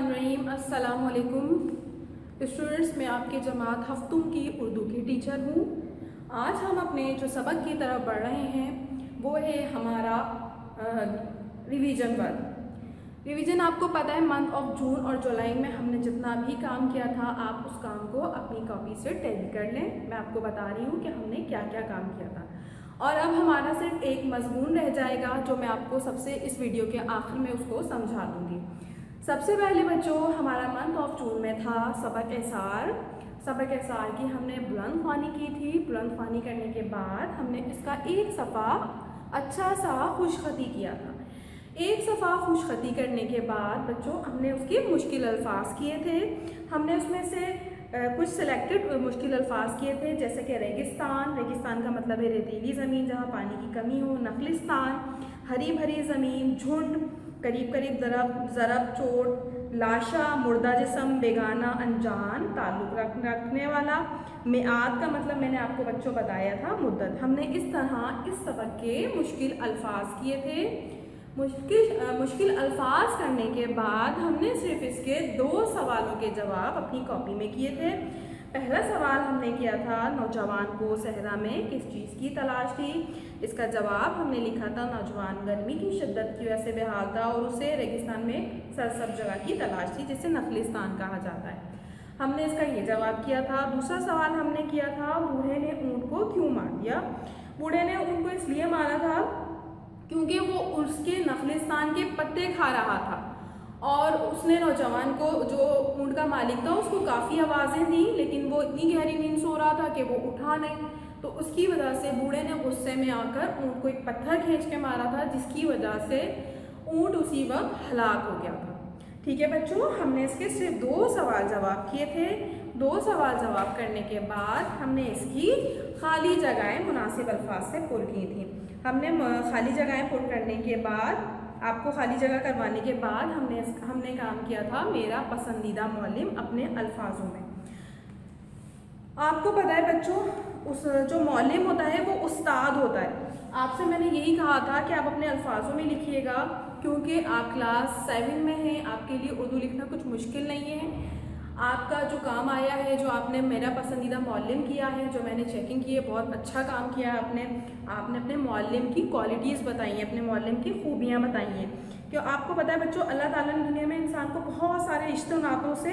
बिस्मिल्लाहिर्रहमानिर्रहीम। अस्सलाम वालेकुम स्टूडेंट्स, मैं आपके जमात हफ्तुम की उर्दू की टीचर हूँ। आज हम अपने जो सबक की तरफ बढ़ रहे हैं वो है हमारा रिवीजन वर्क। रिवीजन आपको पता है मंथ ऑफ जून और जुलाई में हमने जितना भी काम किया था, आप उस काम को अपनी कॉपी से टैली कर लें। मैं आपको बता रही हूँ कि हमने क्या क्या काम किया था। और अब हमारा सिर्फ एक मजमून रह जाएगा जो मैं आपको सबसे इस वीडियो के आखिर में उसको समझा दूँगी। सबसे पहले बच्चों, हमारा मंथ ऑफ जून में था सबक एसार की हमने बुलंद ख्वानी की थी। बुलंद ख्वानी करने के बाद हमने इसका एक सफ़ा अच्छा सा खुशखती किया था। एक सफ़ा खुशखती करने के बाद बच्चों हमने उसके मुश्किल अल्फाज किए थे। हमने उसमें से कुछ सिलेक्टेड मुश्किल अल्फाज किए थे, जैसे कि रेगिस्तान का मतलब है रेतीली ज़मीन जहाँ पानी की कमी हो। नखलिस्तान हरी भरी ज़मीन। झुंड करीब करीब ज़रब चोट। लाशा मुर्दा जिस्म बेगाना अनजान ताल्लुक़ रखने वाला। मियाद का मतलब मैंने आपको बच्चों बताया था मुद्दत। हमने इस तरह इस सबक के मुश्किल अल्फाज किए थे। मुश्किल अल्फाज करने के बाद हमने सिर्फ इसके 2 सवालों के जवाब अपनी कॉपी में किए थे। पहला सवाल हमने किया था नौजवान को सहरा में किस चीज़ की तलाश थी। इसका जवाब हमने लिखा था नौजवान गर्मी की शिद्दत की वजह से बेहाल था और उसे रेगिस्तान में सरसब्ज़ जगह की तलाश थी जिसे नखलिस्तान कहा जाता है। हमने इसका ये जवाब किया था। दूसरा सवाल हमने किया था बूढ़े ने ऊँट को क्यों मार दिया। बूढ़े ने ऊँट को इसलिए मारा था क्योंकि वो उसके नखलिस्तान के पत्ते खा रहा था और उसने नौजवान को, जो ऊँट का मालिक था, उसको काफ़ी आवाज़ें दी, लेकिन वो इतनी गहरी नींद सो रहा था कि वो उठा नहीं। तो उसकी वजह से बूढ़े ने गुस्से में आकर ऊँट को एक पत्थर खींच के मारा था, जिसकी वजह से ऊँट उसी वक्त हलाक हो गया था। ठीक है बच्चों, हमने इसके सिर्फ 2 सवाल जवाब किए थे। 2 सवाल जवाब करने के बाद हमने इसकी खाली जगहें मुनासिब अल्फाज से पुर की थी। हमने खाली जगहें पुर करने के बाद, आपको खाली जगह करवाने के बाद हमने काम किया था मेरा पसंदीदा मौलिम अपने अल्फाजों में। आपको पता है बच्चों, उस जो मौलिम होता है वो उस्ताद होता है। आपसे मैंने यही कहा था कि आप अपने अल्फाजों में लिखिएगा, क्योंकि आप क्लास 7 में हैं, आपके लिए उर्दू लिखना कुछ मुश्किल नहीं है। आपका जो काम आया है, जो आपने मेरा पसंदीदा मौलिम किया है, जो मैंने चेकिंग की है, बहुत अच्छा काम किया है आपने अपने मौलिम की क्वालिटीज़ बताई हैं, अपने मौलिम की खूबियाँ बताई हैं। क्यों आपको पता है बच्चों, अल्लाह ताला ने दुनिया में इंसान को बहुत सारे रिश्तों नातों से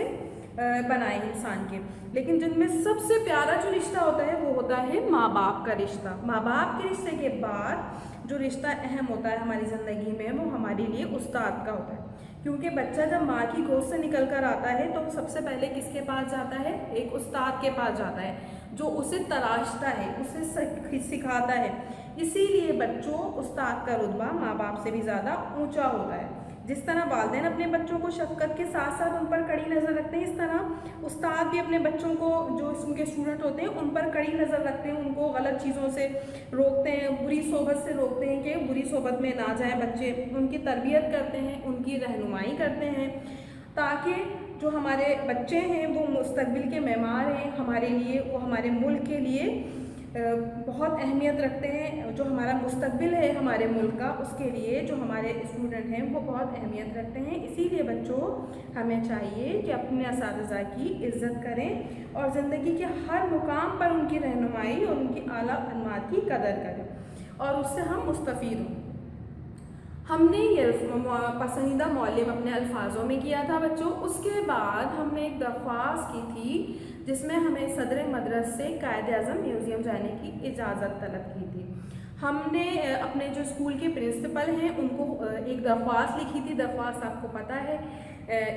बनाए इंसान के, लेकिन जिनमें सबसे प्यारा जो रिश्ता होता है वो होता है माँ बाप का रिश्ता। माँ बाप के रिश्ते के बाद जो रिश्ता अहम होता है हमारी ज़िंदगी में, वो हमारे लिए उस्ताद का होता है। क्योंकि बच्चा जब माँ की गोद से निकल कर आता है तो सबसे पहले किसके पास जाता है? एक उस्ताद के पास जाता है, जो उसे तराशता है, उसे सिखाता है। इसीलिए बच्चों, उस्ताद का रुतबा माँ बाप से भी ज़्यादा ऊंचा होता है। जिस तरह वालिदैन अपने बच्चों को शफ़क़त के साथ साथ उन पर कड़ी नज़र रखते हैं, इस तरह उस्ताद भी अपने बच्चों को, जो उनके स्टूडेंट होते हैं, उन पर कड़ी नज़र रखते हैं। उनको गलत चीज़ों से रोकते हैं, बुरी सोबत से रोकते हैं कि बुरी सोबत में ना जाएं बच्चे। उनकी तरबियत करते हैं, उनकी रहनुमाई करते हैं, ताकि जो हमारे बच्चे हैं वो मुस्तकबिल के मेमार हैं हमारे लिए, वो हमारे मुल्क के लिए बहुत अहमियत रखते हैं। जो हमारा मुस्तकबिल है हमारे मुल्क का, उसके लिए जो हमारे स्टूडेंट हैं वो बहुत अहमियत रखते हैं। इसीलिए बच्चों, हमें चाहिए कि अपने असातिज़ा की इज़्ज़त करें और ज़िंदगी के हर मुकाम पर उनकी रहनुमाई और उनकी आला खिदमत की कदर करें और उससे हम मुस्तफ़ीद हों। हमने ये पसंदीदा मौलिम अपने अल्फाजों में किया था बच्चों। उसके बाद हमने एक दरख्वास्त की थी जिसमें हमें सदर मदरस से कायद-ए-आज़म म्यूज़ियम जाने की इजाज़त तलब की थी। हमने अपने जो स्कूल के प्रिंसिपल हैं उनको एक दरख्वास्त लिखी थी। दरख्वास्त आपको पता है,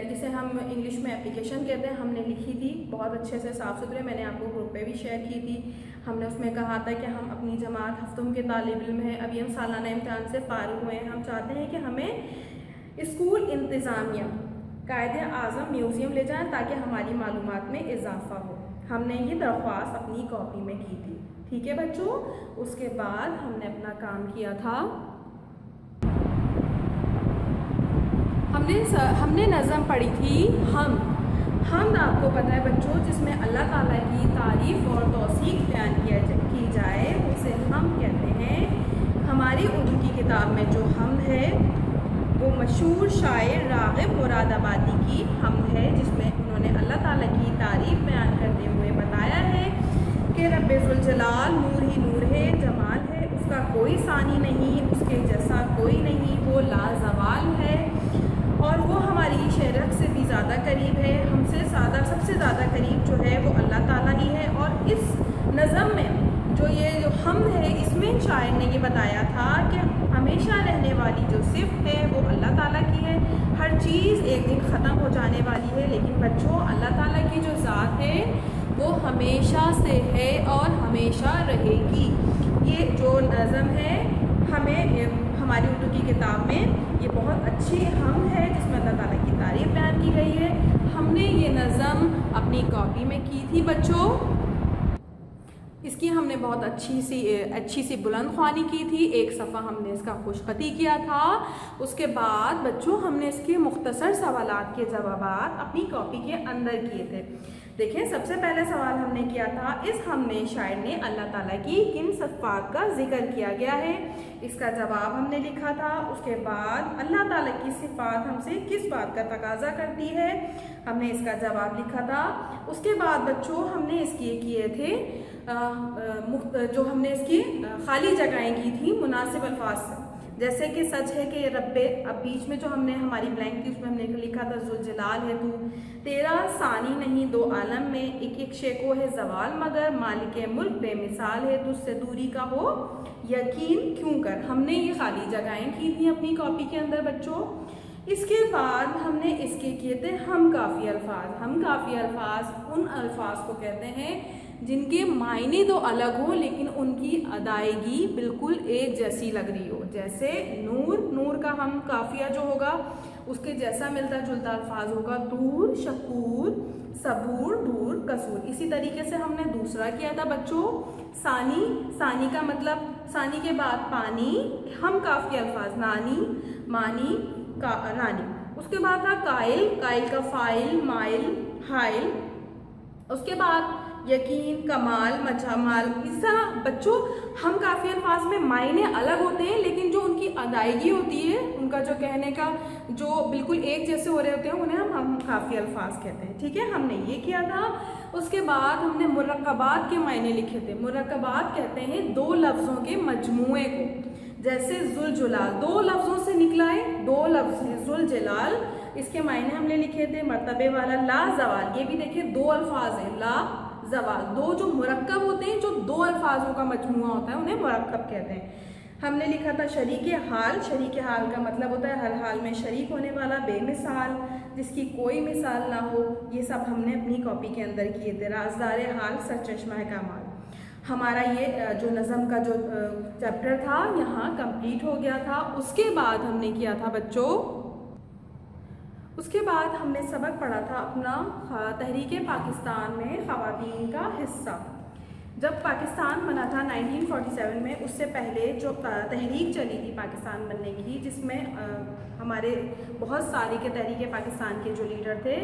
जिसे हम इंग्लिश में एप्लीकेशन कहते हैं, हमने लिखी थी बहुत अच्छे से साफ़ सुथरे। मैंने आपको ग्रुप पे भी शेयर की थी। हमने उसमें कहा था कि हम अपनी जमात हफ्तुम के तालिब इल्म हैं, अभी हम सालाना इम्तिहान से फ़ारिग हुए हैं। हम चाहते हैं कि हमें स्कूल इंतज़ामिया कायद-ए-आज़म म्यूज़ियम ले जाएं ताकि हमारी मालूमात में इजाफ़ा हो। हमने ये दरख्वास्त अपनी कॉपी में की थी। ठीक है बच्चों, उसके बाद हमने अपना काम किया था। हमने नज़म पढ़ी थी हम आपको पता है बच्चों, जिसमें अल्लाह ताला की तारीफ़ और तौसीफ़ बयान की जाए उसे हम कहते हैं। हमारी उर्दू की किताब में जो हमद है वो मशहूर शायर राग़िब मुरादाबादी की हमद है, जिसमें उन्होंने अल्लाह ताला की तारीफ़ बयान करते हुए बताया है कि रब्बे ज़ुल जलाल नूर ही नूर है, जमाल है, उसका कोई सानी नहीं, उसके जैसा कोई नहीं, वो लाजवाल है और वो हमारी शरक से भी ज़्यादा करीब है, हमसे सबसे ज़्यादा करीब जो है वो अल्लाह ताला ही है। और इस नज़म में जो हमद है, इसमें शायर ने ये बताया था कि हमेशा रहने वाली जो सिफ़त है वो अल्लाह ताला की है। हर चीज़ एक दिन ख़त्म हो जाने वाली है, लेकिन बच्चों अल्लाह ताला की जो ज़ात है वो हमेशा से है और हमेशा रहेगी। ये जो नज़म है हमें हमारी उर्दू की किताब में ये बहुत अच्छी हमद है, जिसमें अल्लाह ताला की तारीफ़ बयान की गई है। हमने ये नज़म अपनी कॉपी में की थी बच्चों। इसकी हमने बहुत अच्छी सी बुलंद ख्वानी की थी। एक सफ़ा हमने इसका खुशखती किया था। उसके बाद बच्चों हमने इसके मुख्तसर सवालात के जवाबात अपनी कॉपी के अंदर किए थे। देखें, सबसे पहले सवाल हमने किया था, इस हम में शायर ने अल्लाह ताला की किन सिफ़ात का जिक्र किया गया है, इसका जवाब हमने लिखा था। उसके बाद अल्लाह ताला की सिफ़ात हमसे किस बात का तकाज़ा करती है, हमने इसका जवाब लिखा था। उसके बाद बच्चों हमने इसके किए थे जो हमने इसकी खाली जगहें की थी मुनासिब अल्फाज से, जैसे कि सच है कि रब्बे, अब बीच में जो हमने हमारी ब्लैंक थी उसमें हमने लिखा था ज़ुल जलाल है तू, तेरा सानी नहीं दो आलम में, एक एक शे को है जवाल मगर, मालिक मुल्क बेमिसाल है, तुझसे दूरी का हो यकीन क्यों कर। हमने ये खाली जगहें की थी अपनी कॉपी के अंदर बच्चों। इसके बाद हमने इसके किए थे हम काफ़ी अल्फाज। हम काफ़ी अल्फाज उन अल्फाज को कहते हैं जिनके मायने तो अलग हो लेकिन उनकी अदायगी बिल्कुल एक जैसी लग रही हो। जैसे नूर, नूर का हम काफिया जो होगा उसके जैसा मिलता जुलता अल्फाज होगा दूर, शकूर, सबूर, दूर, कसूर। इसी तरीके से हमने दूसरा किया था बच्चों सानी। सानी का मतलब सानी के बाद पानी, हम काफी अल्फाज नानी, मानी, रानी। उसके बाद था कायल, कायल का फाइल, माइल, हाइल। उसके बाद यकीन, कमाल, मचामाल। इस तरह बच्चों हम काफ़ी अल्फाज में मायने अलग होते हैं लेकिन जो उनकी अदायगी होती है, उनका जो कहने का जो बिल्कुल एक जैसे हो रहे होते हैं, उन्हें हम काफ़ी अल्फाज कहते हैं। ठीक है, हमने ये किया था। उसके बाद हमने मुरक्कबात के मायने लिखे थे। मुरक्कबात कहते हैं दो लफ्ज़ों के मजमूए को, जैसे ज़ुल जलाल दो लफ्ज़ों से निकला है, दो लफ्ज़ हैं ज़ुल जलाल, इसके मायने हमने लिखे थे मर्तबे वाला। ला जवाल, ये भी देखिए दो अल्फाज हैं, ला जवाल। दो जो मुरक्कब होते हैं, जो दो अल्फाजों का मजमूआ होता है, उन्हें मुरक्कब कहते हैं। हमने लिखा था शरीके हाल। शरीके हाल का मतलब होता है हर हाल में शरीक होने वाला, बेमिसाल, जिसकी कोई मिसाल ना हो। ये सब हमने अपनी कॉपी के अंदर किए थे। राज़दार हाल, सरचश्मा है कमाल। हमारा ये जो नज़म का जो चैप्टर था यहाँ कंप्लीट हो गया था। उसके बाद हमने किया था बच्चों, उसके बाद हमने सबक पढ़ा था अपना तहरीक पाकिस्तान में ख़वातीन का हिस्सा। जब पाकिस्तान बना था 1947 में, उससे पहले जो तहरीक चली थी पाकिस्तान बनने की, जिसमें हमारे बहुत सारे के तहरीक पाकिस्तान के जो लीडर थे,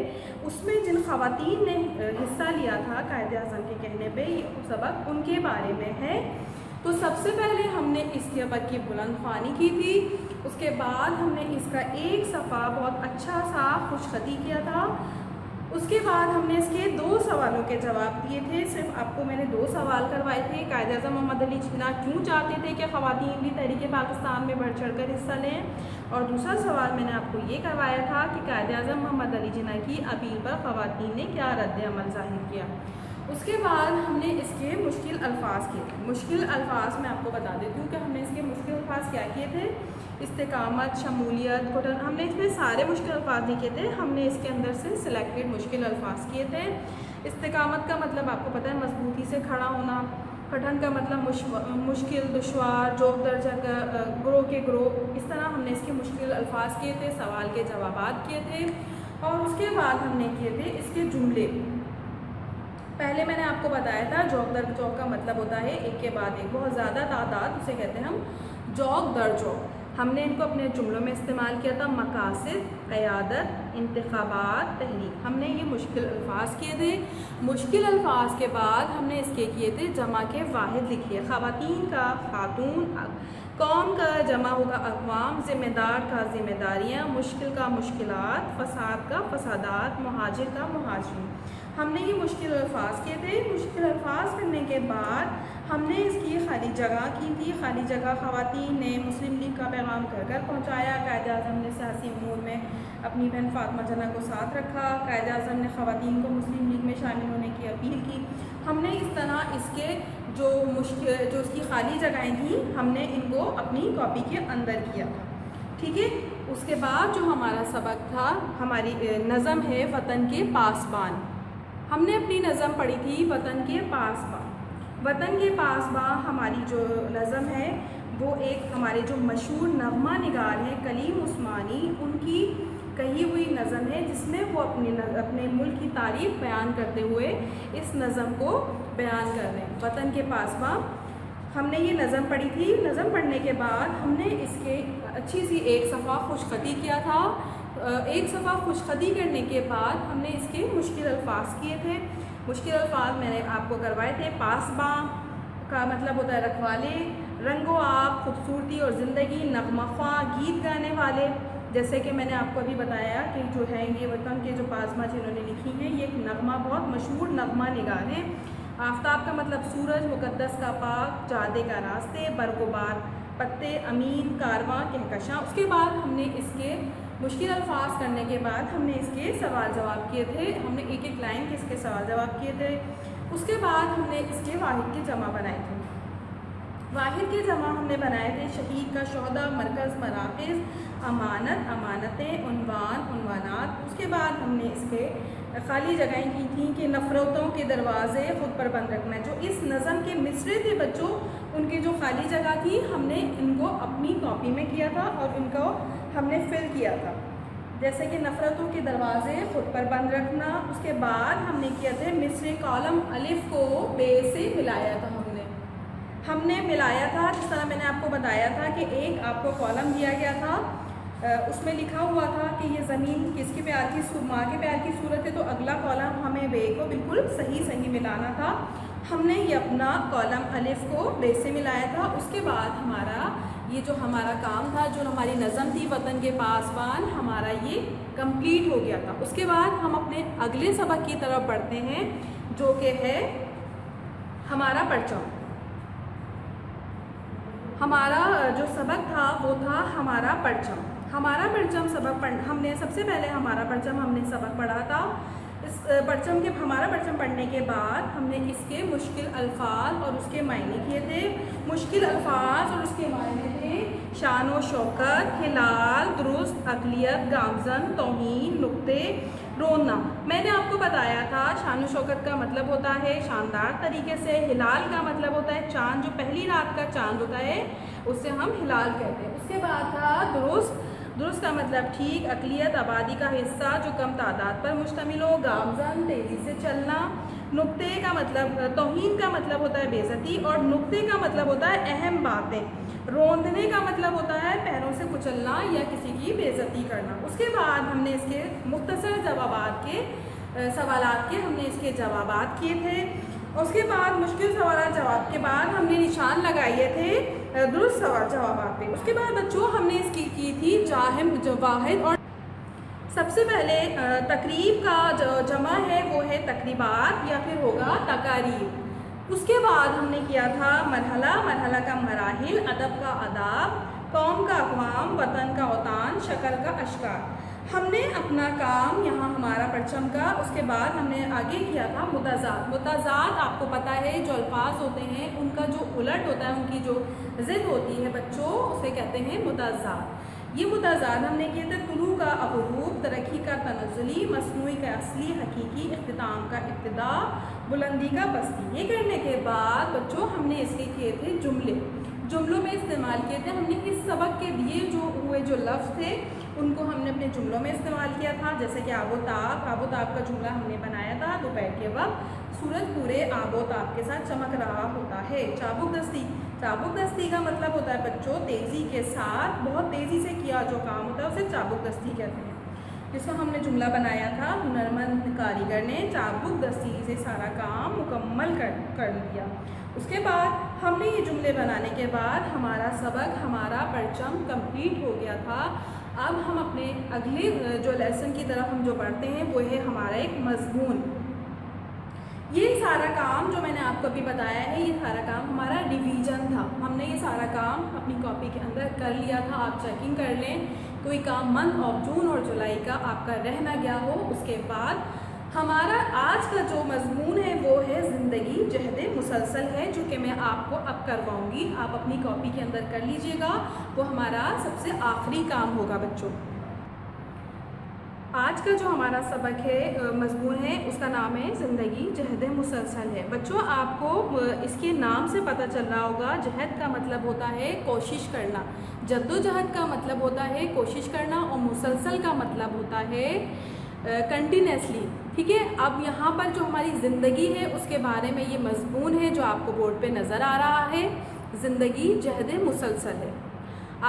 उसमें जिन ख़वातीन ने हिस्सा लिया था कायद आज़म के कहने पे, ये सबक उनके बारे में है। तो सबसे पहले हमने इस सबक की बुलंद ख्वानी की थी। उसके बाद हमने इसका एक सफ़ा बहुत अच्छा सा खुशखती किया था। उसके बाद हमने इसके दो सवालों के जवाब दिए थे। सिर्फ आपको मैंने दो सवाल करवाए थे। कायद आज़म मोहम्मद अली जिन्ना क्यों चाहते थे कि ख़वातीन भी तहरीक पाकिस्तान में बढ़ चढ़ कर हिस्सा लें, और दूसरा सवाल मैंने आपको ये करवाया था कि कायद आज़म मोहम्मद अली जिन्ना की अपील पर ख़वातीन ने क्या रद्द अमल ज़ाहिर किया। उसके बाद हमने इसके मुश्किल अल्फाज किए थे। मुश्किल अल्फाज मैं आपको बता देती हूँ कि हमने इसके मुश्किल अल्फाज क्या किए थे। इस्तिकामत, शमूलियत, घुटन, हमने इसमें सारे मुश्किल अल्फाज नहीं किए थे, हमने इसके अंदर से सिलेक्टेड मुश्किल अल्फाज किए थे। इस्तिकामत का मतलब आपको पता है मजबूती से खड़ा होना। घुटन का मतलब मुश्किल, दुश्वार, जोक दर्जा का, ग्रो के ग्रो। इस तरह हमने इसके मुश्किल अल्फाज किए थे, सवाल के जवाबात किए थे। और उसके बाद हमने किए थे इसके जुमले। पहले मैंने आपको बताया था जौक दर जौक का मतलब होता है एक के बाद एक, बहुत ज़्यादा तादाद, उसे कहते हैं हम जौक दर जौक। हमने इनको अपने जुमलों में इस्तेमाल किया था। मकासिद, क़यादत, इंतखाबात, तहरीक, हमने ये मुश्किल अल्फाज किए थे। मुश्किल अल्फाज के बाद हमने इसके किए थे जमा के वाहिद लिखिए। ख़वातीन का खातून, قوم کا جمع ہوگا اقوام، ذمہ دار کا ذمہ داریاں، مشکل کا مشکلات، فساد کا فسادات، مہاجر کا مہاجرین۔ ہم نے یہ مشکل الفاظ کیے تھے۔ مشکل الفاظ کرنے کے بعد ہم نے اس کی خالی جگہ کی تھی۔ خالی جگہ خواتین نے مسلم لیگ کا پیغام گھر گھر پہنچایا۔ قائد اعظم نے سیاسی امور میں اپنی بہن فاطمہ جناح کو ساتھ رکھا۔ قائد اعظم نے خواتین کو مسلم لیگ میں شامل ہونے کی اپیل کی۔ ہم نے اس طرح اس کے جو اس کی خالی جگہیں تھیں ہم نے ان کو اپنی کاپی کے اندر کیا تھا، ٹھیک ہے۔ اس کے بعد جو ہمارا سبق تھا، ہماری نظم ہے وطن کے پاسبان۔ ہم نے اپنی نظم پڑھی تھی وطن کے پاسبان۔ وطن کے پاسبان ہماری جو نظم ہے وہ ایک ہمارے جو مشہور نغمہ نگار ہیں کلیم عثمانی، ان کی کہی ہوئی نظم ہے، جس میں وہ اپنے ملک کی تعریف بیان کرتے ہوئے اس نظم کو بیان کر رہے ہیں۔ وطن کے پاسبان ہم نے یہ نظم پڑھی تھی۔ نظم پڑھنے کے بعد ہم نے اس کے اچھی سی ایک صفحہ خوش خطی کیا تھا۔ ایک صفحہ خوش خطی کرنے کے بعد ہم نے اس کے مشکل الفاظ کیے تھے۔ مشکل الفاظ میں نے آپ کو کروائے تھے۔ پاسباں کا مطلب ہوتا ہے رکھوالے، رنگ و آب، خوبصورتی اور زندگی، نغمہ خواں، گیت گانے والے۔ جیسے کہ میں نے آپ کو ابھی بتایا کہ جو ہے یہ وطن کے جو پاسباں جنہوں نے لکھی ہیں یہ ایک نغمہ، بہت مشہور نغمہ نگار ہیں۔ آفتاب کا مطلب سورج، مقدس کا پاک، جادے کا راستے، برگ و بار پتے، امین، کارواں، کہکشاں۔ اس کے بعد ہم نے اس کے مشکل الفاظ کرنے کے بعد ہم نے اس کے سوال جواب کیے تھے۔ ہم نے ایک ایک لائن کے اس کے سوال جواب کیے تھے۔ اس کے بعد ہم نے اس کے واحد کے جمع بنائے تھے۔ واحد کے جمع ہم نے بنائے تھے شہید کا شہداء، مرکز مراکز، امانت امانتیں، عنوان عنوانات۔ اس کے بعد ہم نے اس کے خالی جگہیں کی تھیں کہ نفرتوں کے دروازے خود پر بند رکھنا ہے۔ جو اس نظم کے مصرے تھے بچوں، ان کی جو خالی جگہ تھی ہم نے ان کو اپنی کاپی میں کیا تھا اور ان کو ہم نے فل کیا تھا، جیسے کہ نفرتوں کے دروازے خود پر بند رکھنا۔ اس کے بعد ہم نے کیا تھے مصرے کالم الف کو بے سے ملایا تھا۔ ہم نے ملایا تھا جس طرح میں نے آپ کو بتایا تھا کہ ایک آپ کو کالم دیا گیا تھا، اس میں لکھا ہوا تھا کہ یہ زمین کس کے پیار کی، ماں کے پیار کی صورت ہے، تو اگلا کالم ہمیں بے کو بالکل صحیح ملانا تھا۔ ہم نے یہ اپنا کالم الف کو بے سے ملایا تھا۔ اس کے بعد ہمارا یہ جو ہمارا کام تھا، جو ہماری نظم تھی وطن کے پاسبان، ہمارا یہ کمپلیٹ ہو گیا تھا۔ اس کے بعد ہم اپنے اگلے سبق کی طرف بڑھتے ہیں جو کہ ہے ہمارا پرچم۔ ہمارا جو سبق تھا وہ تھا ہمارا پرچم۔ ہمارا پرچم سبق ہم نے سب سے پہلے ہمارا پرچم ہم نے سبق پڑھا تھا۔ اس پرچم کے ہمارا پرچم پڑھنے کے بعد ہم نے اس کے مشکل الفاظ اور اس کے معنی کیے تھے۔ مشکل الفاظ اور اس کے معنی تھے شان و شوکت، ہلال، درست، اقلیت، گامزن، توہین، نقطے، روننا۔ میں نے آپ کو بتایا تھا شان و شوکت کا مطلب ہوتا ہے شاندار طریقے سے، ہلال کا مطلب ہوتا ہے چاند، جو پہلی رات کا چاند ہوتا ہے اسے ہم ہلال کہتے ہیں۔ اس کے بعد تھا درست، درست کا مطلب ٹھیک، اقلیت آبادی کا حصہ جو کم تعداد پر مشتمل ہو، گامزن تیزی سے چلنا، نقطے کا مطلب، توہین کا مطلب ہوتا ہے بے عزتی، اور نقطے کا مطلب ہوتا ہے اہم باتیں، روندنے کا مطلب ہوتا ہے پیروں سے کچلنا یا کسی کی بے عزتی کرنا۔ اس کے بعد ہم نے اس کے مختصر جوابات کے سوالات کے ہم نے اس کے جوابات کیے تھے۔ اس کے بعد مشکل سوالات جواب کے بعد ہم نے نشان لگائے تھے درست سوال جوابات پہ۔ اس کے بعد بچوں ہم نے اس کی تھی واحد، اور سب سے پہلے تقریب کا جو جمع ہے وہ ہے تقریبات یا پھر ہوگا تقاریب۔ اس کے بعد ہم نے کیا تھا مرحلہ، مرحلہ کا مراحل، ادب کا آداب، قوم کا اقوام، وطن کا اوطان، شکل کا اشکال۔ ہم نے اپنا کام یہاں ہمارا پرچم کا، اس کے بعد ہم نے آگے کیا تھا متضاد۔ متضاد آپ کو پتہ ہے جو الفاظ ہوتے ہیں ان کا جو الٹ ہوتا ہے، ان کی جو ضد ہوتی ہے بچوں، اسے کہتے ہیں متضاد۔ یہ متضاد ہم نے کیے تھے طلوع کا غروب، ترقی کا تنزلی، مصنوعی کا اصلی، حقیقی، اختتام کا ابتدا، بلندی کا پستی۔ یہ کرنے کے بعد بچوں ہم نے اس کے کیے تھے جملے، جملوں میں استعمال کیے تھے۔ ہم نے اس سبق کے دیے جو لفظ تھے ان کو ہم نے اپنے جملوں میں استعمال کیا تھا، جیسے کہ آب و تاب کا جملہ ہم نے بنایا تھا، دوپہر کے وقت سورج پورے آب و تاب کے ساتھ چمک رہا ہوتا ہے۔ چابک دستی، چابک دستی کا مطلب ہوتا ہے بچوں تیزی کے ساتھ، بہت تیزی سے کیا جو کام ہوتا ہے اسے چابک دستی کہتے ہیں۔ جس کا ہم نے جملہ بنایا تھا، ہنرمند کاریگر نے چابک دستی سے سارا کام مکمل کر لیا۔ اس کے بعد ہم نے یہ جملے بنانے کے بعد ہمارا سبق، ہمارا پرچم کمپلیٹ ہو گیا تھا۔ اب ہم اپنے اگلے جو لیسن کی طرف ہم جو پڑھتے ہیں وہ ہے ہمارا ایک مضمون۔ یہ سارا کام جو میں نے آپ کو ابھی بتایا ہے، یہ سارا کام ہمارا ریویژن تھا۔ ہم نے یہ سارا کام اپنی کاپی کے اندر کر لیا تھا۔ آپ چیکنگ کر لیں، کوئی کام منتھ آف جون اور جولائی کا آپ کا رہ نہ گیا ہو۔ اس کے بعد ہمارا آج کا جو مضمون ہے وہ ہے زندگی جہد مسلسل ہے، جو کہ میں آپ کو اب کرواؤں گی۔ آپ اپنی کاپی کے اندر کر لیجئے گا، وہ ہمارا سب سے آخری کام ہوگا بچوں۔ آج کا جو ہمارا سبق ہے، مضمون ہے، اس کا نام ہے زندگی جہد مسلسل ہے۔ بچوں آپ کو اس کے نام سے پتہ چل رہا ہوگا، جہد کا مطلب ہوتا ہے کوشش کرنا، جد و جہد کا مطلب ہوتا ہے کوشش کرنا، اور مسلسل کا مطلب ہوتا ہے کنٹینیوسلی، ٹھیک ہے۔ اب یہاں پر جو ہماری زندگی ہے اس کے بارے میں یہ مضمون ہے جو آپ کو بورڈ پہ نظر آ رہا ہے، زندگی جہد مسلسل ہے۔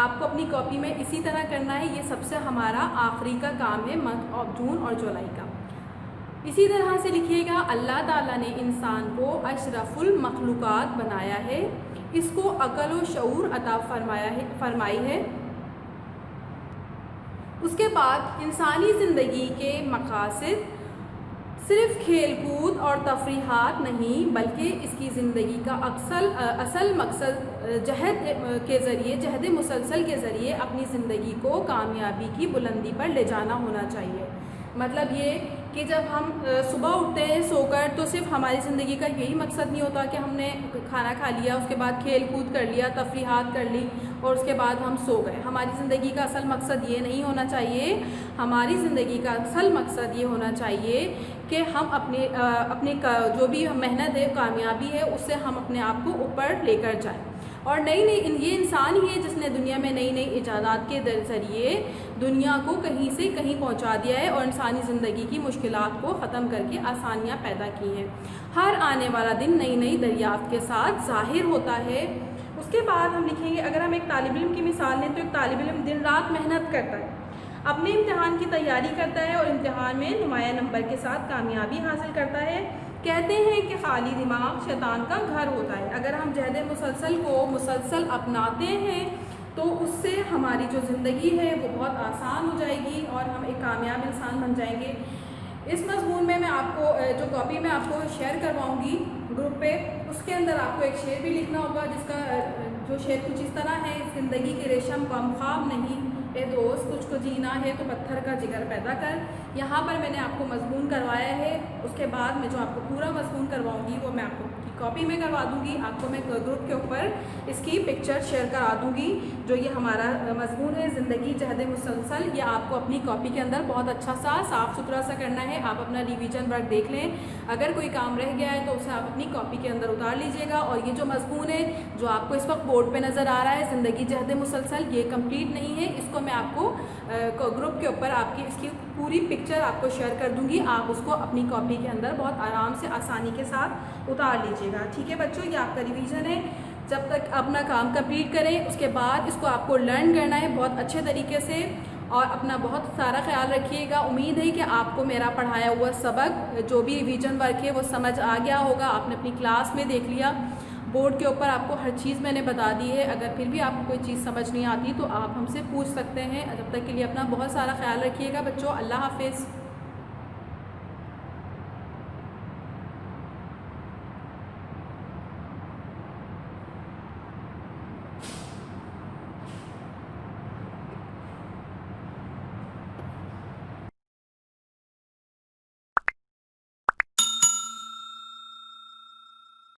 آپ کو اپنی کاپی میں اسی طرح کرنا ہے، یہ سب سے ہمارا آخری کا کام ہے منتھ آف جون اور جولائی کا۔ اسی طرح سے لکھیے گا، اللہ تعالیٰ نے انسان کو اشرف المخلوقات بنایا ہے، اس کو عقل و شعور عطا فرمائی ہے۔ اس کے بعد انسانی زندگی کے مقاصد صرف کھیل کود اور تفریحات نہیں، بلکہ اس کی زندگی کا اصل مقصد جہد کے ذریعے، جہد مسلسل کے ذریعے اپنی زندگی کو کامیابی کی بلندی پر لے جانا ہونا چاہیے۔ مطلب یہ کہ جب ہم صبح اٹھتے ہیں سو کر، تو صرف ہماری زندگی کا یہی مقصد نہیں ہوتا کہ ہم نے کھانا کھا لیا، اس کے بعد کھیل کود کر لیا، تفریحات کر لی اور اس کے بعد ہم سو گئے۔ ہماری زندگی کا اصل مقصد یہ نہیں ہونا چاہیے۔ ہماری زندگی کا اصل مقصد یہ ہونا چاہیے کہ ہم اپنے جو بھی محنت ہے، کامیابی ہے، اس سے ہم اپنے آپ کو اوپر لے کر جائیں۔ اور یہ انسان ہی ہے جس نے دنیا میں نئی نئی ایجادات کے ذریعے دنیا کو کہیں سے کہیں پہنچا دیا ہے اور انسانی زندگی کی مشکلات کو ختم کر کے آسانیاں پیدا کی ہیں۔ ہر آنے والا دن نئی نئی دریافت کے ساتھ ظاہر ہوتا ہے۔ اس کے بعد ہم لکھیں گے، اگر ہم ایک طالب علم کی مثال لیں تو ایک طالب علم دن رات محنت کرتا ہے، اپنے امتحان کی تیاری کرتا ہے اور امتحان میں نمایاں نمبر کے ساتھ کامیابی حاصل کرتا ہے۔ کہتے ہیں کہ خالی دماغ شیطان کا گھر ہوتا ہے۔ اگر ہم جہد مسلسل کو مسلسل اپناتے ہیں تو اس سے ہماری جو زندگی ہے وہ بہت آسان ہو جائے گی اور ہم ایک کامیاب انسان بن جائیں گے۔ اس مضمون میں آپ کو جو کاپی میں آپ کو شیئر کرواؤں گی گروپ پہ، اس کے اندر آپ کو ایک شعر بھی لکھنا ہوگا، جس کا جو شعر کچھ اس طرح ہے، زندگی کے ریشم کم خواب نہیں، اے دوست تجھ کو جینا ہے تو پتھر کا جگر پیدا کر۔ یہاں پر میں نے آپ کو مضمون کروایا ہے، اس کے بعد میں جو آپ کو پورا مضمون کرواؤں گی وہ میں آپ کو کاپی میں کروا دوں گی۔ آپ کو میں گروپ کے اوپر اس کی پکچر شیئر کرا دوں گی۔ جو یہ ہمارا مضمون ہے زندگی جہد مسلسل، یہ آپ کو اپنی کاپی کے اندر بہت اچھا سا صاف ستھرا سا کرنا ہے۔ آپ اپنا ریویژن ورک دیکھ لیں، اگر کوئی کام رہ گیا ہے تو اسے آپ اپنی کاپی کے اندر اتار لیجئے گا۔ اور یہ جو مضمون ہے جو آپ کو اس وقت بورڈ پہ نظر آ رہا ہے، زندگی جہد مسلسل، یہ کمپلیٹ نہیں ہے۔ اس کو میں آپ کو گروپ کے اوپر اس کی پوری پکچر آپ کو شیئر کر دوں گی۔ آپ اس کو اپنی کاپی کے اندر بہت آرام سے آسانی کے ساتھ اتار لیجئے گا، ٹھیک ہے بچوں۔ یہ آپ کا ریویژن ہے، جب تک اپنا کام کمپلیٹ کریں اس کے بعد اس کو آپ کو لرن کرنا ہے بہت اچھے طریقے سے، اور اپنا بہت سارا خیال رکھیے گا۔ امید ہے کہ آپ کو میرا پڑھایا ہوا سبق جو بھی ریویژن ورک ہے وہ سمجھ آ گیا ہوگا، آپ نے اپنی کلاس میں دیکھ لیا، بورڈ کے اوپر آپ کو ہر چیز میں نے بتا دی ہے۔ اگر پھر بھی آپ کو کوئی چیز سمجھ نہیں آتی تو آپ ہم سے پوچھ سکتے ہیں۔ جب تک کے لیے اپنا بہت سارا خیال رکھیے گا بچوں۔ اللہ حافظ۔